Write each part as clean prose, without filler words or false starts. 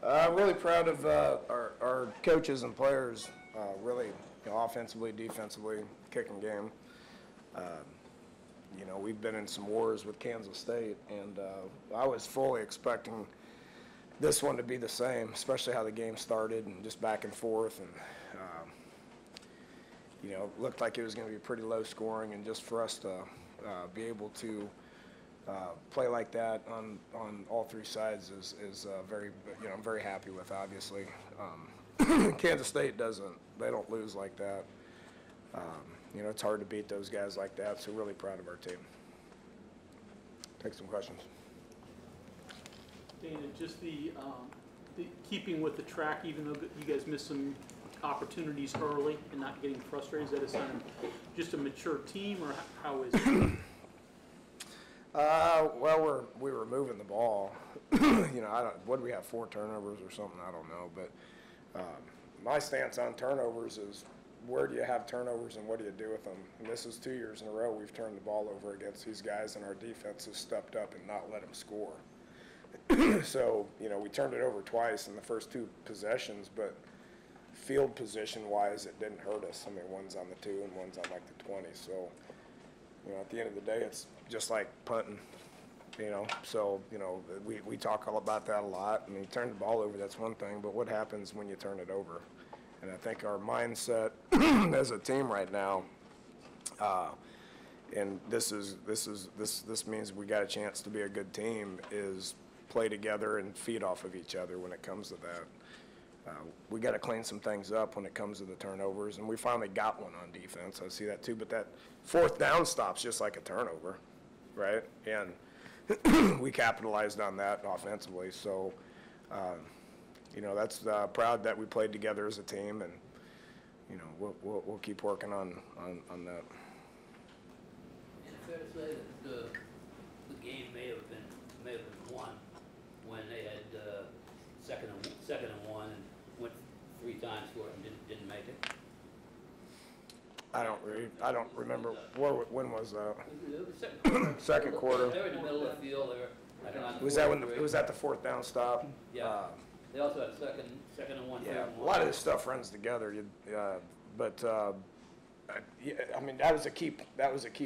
Really proud of our coaches and players, really, offensively, defensively, kicking game. We've been in some wars with Kansas State, and I was fully expecting this one to be the same, especially how the game started and just back and forth. And, looked like it was going to be pretty low scoring, and just for us to be able to play like that on all three sides is very, I'm very happy with, obviously. Kansas State they don't lose like that. It's hard to beat those guys like that, so really proud of our team. Take some questions. Dana, just the keeping with the track, even though you guys missed some opportunities early and not getting frustrated, is that a sign of just a mature team, or how is it? Well, we were moving the ball. What do we have, 4 turnovers or something? I don't know. But my stance on turnovers is, where do you have turnovers and what do you do with them? And this is 2 years in a row we've turned the ball over against these guys, and our defense has stepped up and not let them score. So, we turned it over twice in the first 2 possessions, but field position-wise, it didn't hurt us. I mean, one's on the 2 and one's on like the 20. So, at the end of the day, it's just like punting, So, we talk all about that a lot. I mean, turn the ball over, that's one thing, but what happens when you turn it over? And I think our mindset as a team right now, and this means we got a chance to be a good team, is play together and feed off of each other when it comes to that. We got to clean some things up when it comes to the turnovers, and we finally got one on defense. I see that too, but that 4th down stop's just like a turnover, right? And we capitalized on that offensively. So, that's proud that we played together as a team, and we'll keep working on that. Is it fair to say that the game may have been won when they had second and 1 and went 3 times for it and didn't make it? I don't remember. When was that? Second quarter. Second quarter. They were in the middle of the field. Was that the 4th down stop? Yeah. They also had second and 1. Yeah, a lot of this stuff runs together. But I mean, that was a key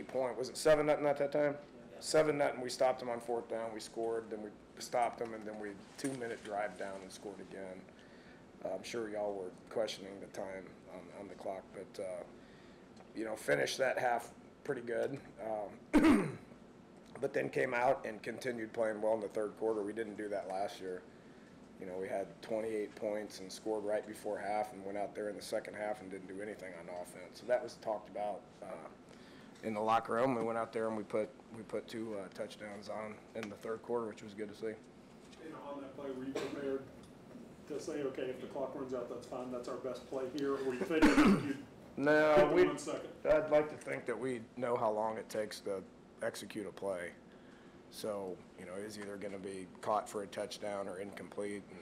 point. Was it 7-0 at that time? Yeah. 7-0. We stopped them on 4th down. We scored. Then we stopped them, and then we 2-minute drive down and scored again. I'm sure y'all were questioning the time on the clock, but finished that half pretty good. But then came out and continued playing well in the 3rd quarter. We didn't do that last year. We had 28 points and scored right before half, and went out there in the second half and didn't do anything on offense. So that was talked about in the locker room. We went out there and we put 2 touchdowns on in the 3rd quarter, which was good to see. On that play, were you prepared to say, okay, if the clock runs out, that's fine, that's our best play here, or were you thinking you'd No, hit them 1 second? I'd like to think that we know how long it takes to execute a play. So, is either going to be caught for a touchdown or incomplete, and,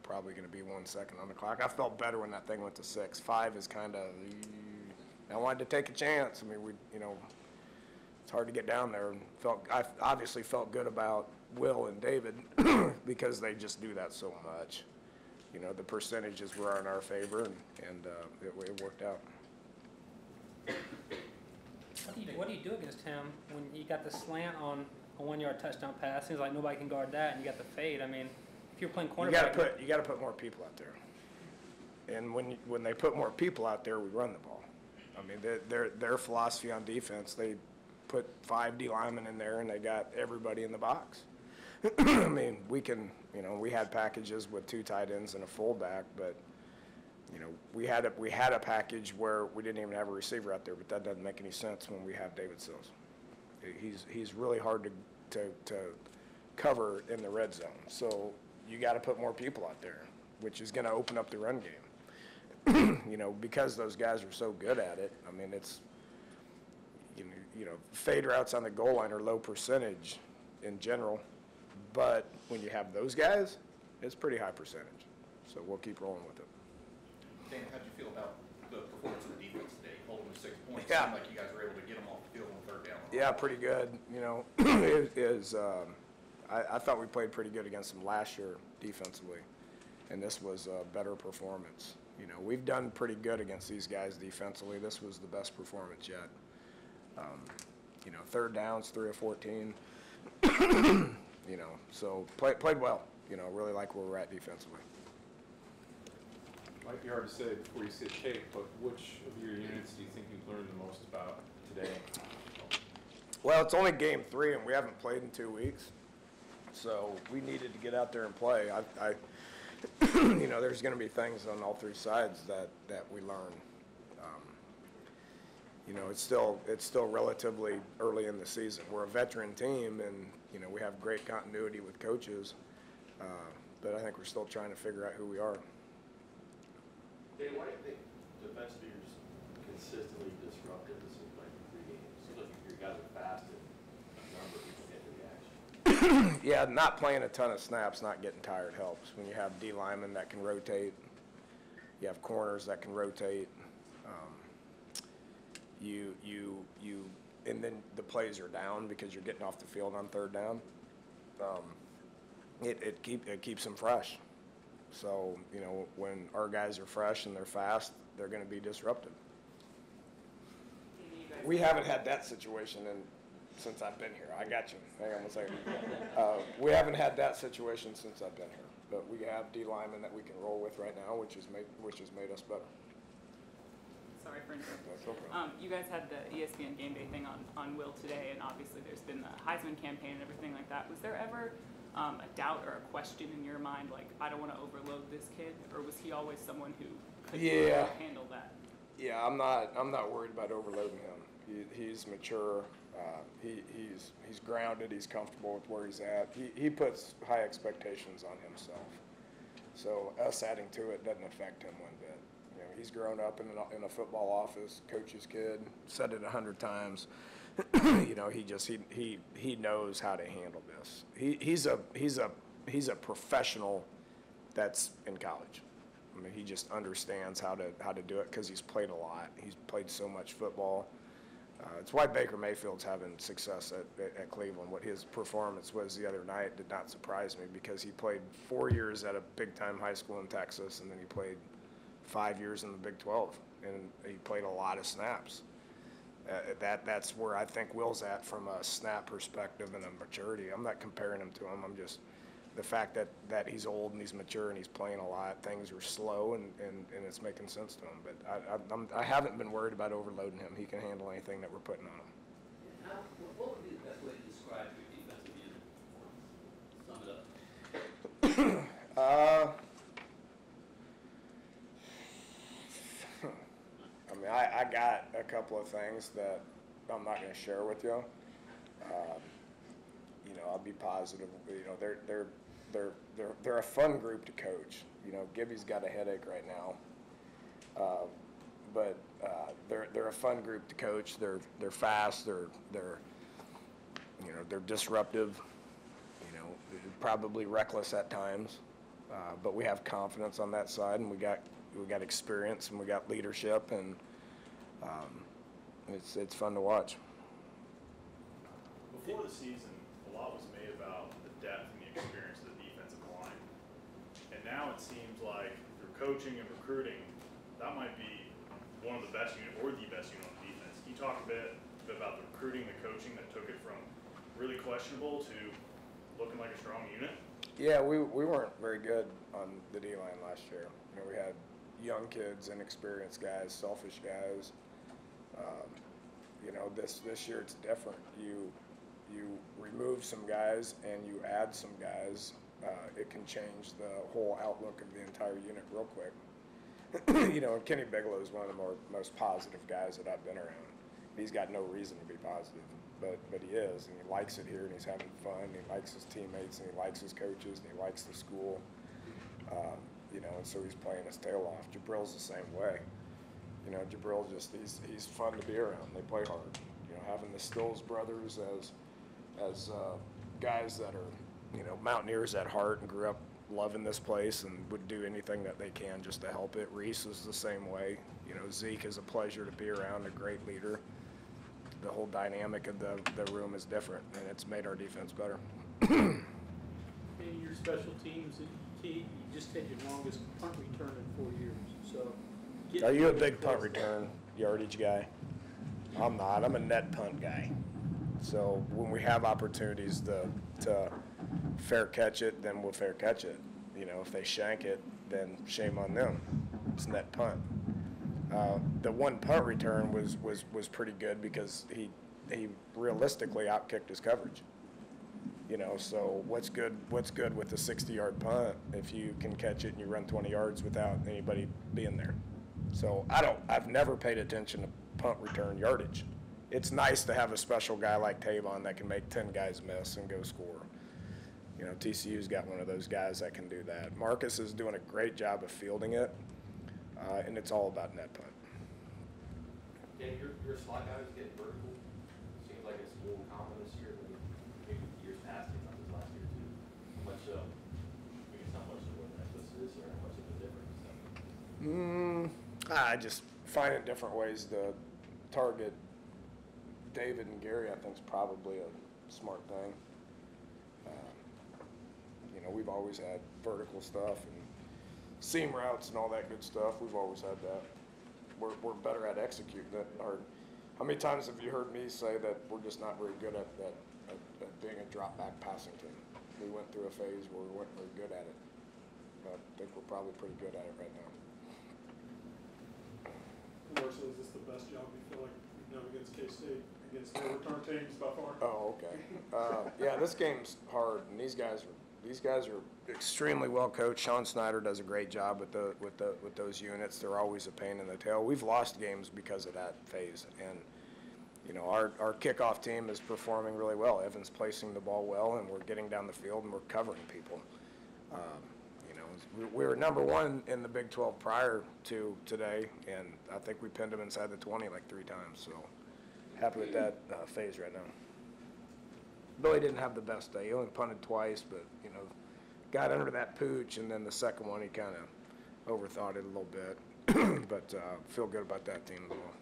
probably going to be 1 second on the clock. I felt better when that thing went to 6. 5 is kind of, I wanted to take a chance. I mean, it's hard to get down there. And I obviously felt good about Will and David because they just do that so much. The percentages were in our favor, and it worked out. What do you do against him when you got the slant on a 1-yard touchdown pass? Seems like nobody can guard that, and you got the fade. I mean, if you're playing quarterback, you got to put more people out there. And when they put more people out there, we run the ball. I mean, their philosophy on defense, they put 5 D linemen in there, and they got everybody in the box. I mean, we had packages with 2 tight ends and a fullback, but we had a package where we didn't even have a receiver out there, but that doesn't make any sense when we have David Sills. He's really hard to cover in the red zone. So you got to put more people out there, which is going to open up the run game. Because those guys are so good at it. I mean, it's fade routes on the goal line are low percentage in general, but when you have those guys, it's pretty high percentage. So we'll keep rolling with it. Dan, how did you feel about the performance of the defense today, holding them to 6 points? Yeah. It seemed like you guys were able to get them off the field on 3rd down. Yeah, pretty good. I thought we played pretty good against them last year defensively. and this was a better performance. You know, we've done pretty good against these guys defensively. This was the best performance yet. You know, third downs, 3 of 14. You know, so played well. You know, really like where we're at defensively. Might be hard to say before you see the tape, but which of your units do you think you've learned the most about today? Well, it's only game 3, and we haven't played in 2 weeks, so we needed to get out there and play. I you know, there's going to be things on all 3 sides that we learn. You know, it's still relatively early in the season. We're a veteran team, and you know, we have great continuity with coaches, but I think we're still trying to figure out who we are. Hey, why do you think defensively you're just consistently disruptive? This is like 3 games. It seems like your guys are fast and a number of people get to the action. Yeah, not playing a ton of snaps, not getting tired helps. When you have D linemen that can rotate, you have corners that can rotate. And then the plays are down because you're getting off the field on third down. It keeps them fresh. So, you know, when our guys are fresh and they're fast, they're going to be disruptive. We haven't had that situation since I've been here. I got you. Hang on one second. We haven't had that situation since I've been here. But we have D linemen that we can roll with right now, which has made us better. Sorry for interrupting. That's no problem. You guys had the ESPN Game Day thing on Will today, and obviously there's been the Heisman campaign and everything like that. Was there ever a doubt or a question in your mind, like, I don't want to overload this kid, or was he always someone who could handle that? Yeah, I'm not worried about overloading him. He's mature. He's grounded. He's comfortable with where he's at. He puts high expectations on himself. So us adding to it doesn't affect him one bit. You know, he's grown up in a football office, coach's kid. Said it 100 times. You know, he knows how to handle this. He's a professional that's in college. I mean, he just understands how to do it because he's played a lot. He's played so much football. It's why Baker Mayfield's having success at Cleveland. What his performance was the other night did not surprise me because he played 4 years at a big-time high school in Texas, and then he played 5 years in the Big 12, and he played a lot of snaps. That's where I think Will's at from a snap perspective and a maturity. I'm not comparing him to him. I'm just the fact that he's old and he's mature and he's playing a lot. Things are slow and it's making sense to him. But I haven't been worried about overloading him. He can handle anything that we're putting on him. What would be the best way to describe your defensive unit? Sum it up. I mean, I got a couple of things that I'm not going to share with you. You know, I'll be positive. You know, they're a fun group to coach. You know, Gibby's got a headache right now, but they're a fun group to coach. They're fast. They're disruptive. You know, probably reckless at times, but we have confidence on that side, and we got experience and we got leadership, and it's fun to watch. Before the season, a lot was made about the depth and the experience of the defensive line. And now it seems like through coaching and recruiting, that might be one of the best unit or the best unit on defense. Can you talk a bit about the recruiting, the coaching that took it from really questionable to looking like a strong unit? Yeah, we weren't very good on the D-line last year. You know, we had young kids, inexperienced guys, selfish guys. You know, this year it's different. You remove some guys and you add some guys, it can change the whole outlook of the entire unit real quick. You know, and Kenny Bigelow is one of the most positive guys that I've been around. He's got no reason to be positive, but he is, and he likes it here, and he's having fun, and he likes his teammates, and he likes his coaches, and he likes the school. You know, and so he's playing his tail off. Jabril's the same way. You know, Jabril he's fun to be around. They play hard. You know, having the Stills brothers as guys that are, you know, Mountaineers at heart and grew up loving this place and would do anything that they can just to help it. Reese is the same way. You know, Zeke is a pleasure to be around, a great leader. The whole dynamic of the room is different, and it's made our defense better. And your special teams, you just had your longest punt return in 4 years, so. Are you a big punt return yardage guy? I'm not. I'm a net punt guy. So when we have opportunities to fair catch it, then we'll fair catch it. You know, if they shank it, then shame on them. It's net punt. The one punt return was pretty good because he realistically outkicked his coverage. You know, so what's good with a 60-yard punt if you can catch it and you run 20 yards without anybody being there? So I've never paid attention to punt return yardage. It's nice to have a special guy like Tavon that can make 10 guys miss and go score. You know, TCU's got one of those guys that can do that. Marcus is doing a great job of fielding it, and it's all about net punt. Dan, your slot guy is getting vertical. Seems like it's more common this year than maybe years past, if not this last year too. How much, I guess how much of an emphasis or how much of a difference? I just finding different ways to target David and Gary, I think, is probably a smart thing. You know, we've always had vertical stuff and seam routes and all that good stuff. We've always had that. We're better at executing it. How many times have you heard me say that we're just not very good at being a drop back passing team? We went through a phase where we weren't very good at it. But I think we're probably pretty good at it right now. Commercially, is this the best job you feel like you've done against K-State, against their return teams by far? Oh, okay. Yeah, this game's hard, and these guys are extremely well coached. Sean Snyder does a great job with those units. They're always a pain in the tail. We've lost games because of that phase, and you know our kickoff team is performing really well. Evan's placing the ball well, and we're getting down the field and we're covering people. You know, we were number one in the Big 12 prior to today, and I think we pinned them inside the 20 like 3 times. So happy with that phase right now. Billy didn't have the best day. He only punted twice, but, you know, got under that pooch, and then the second one he kind of overthought it a little bit. But feel good about that team as well.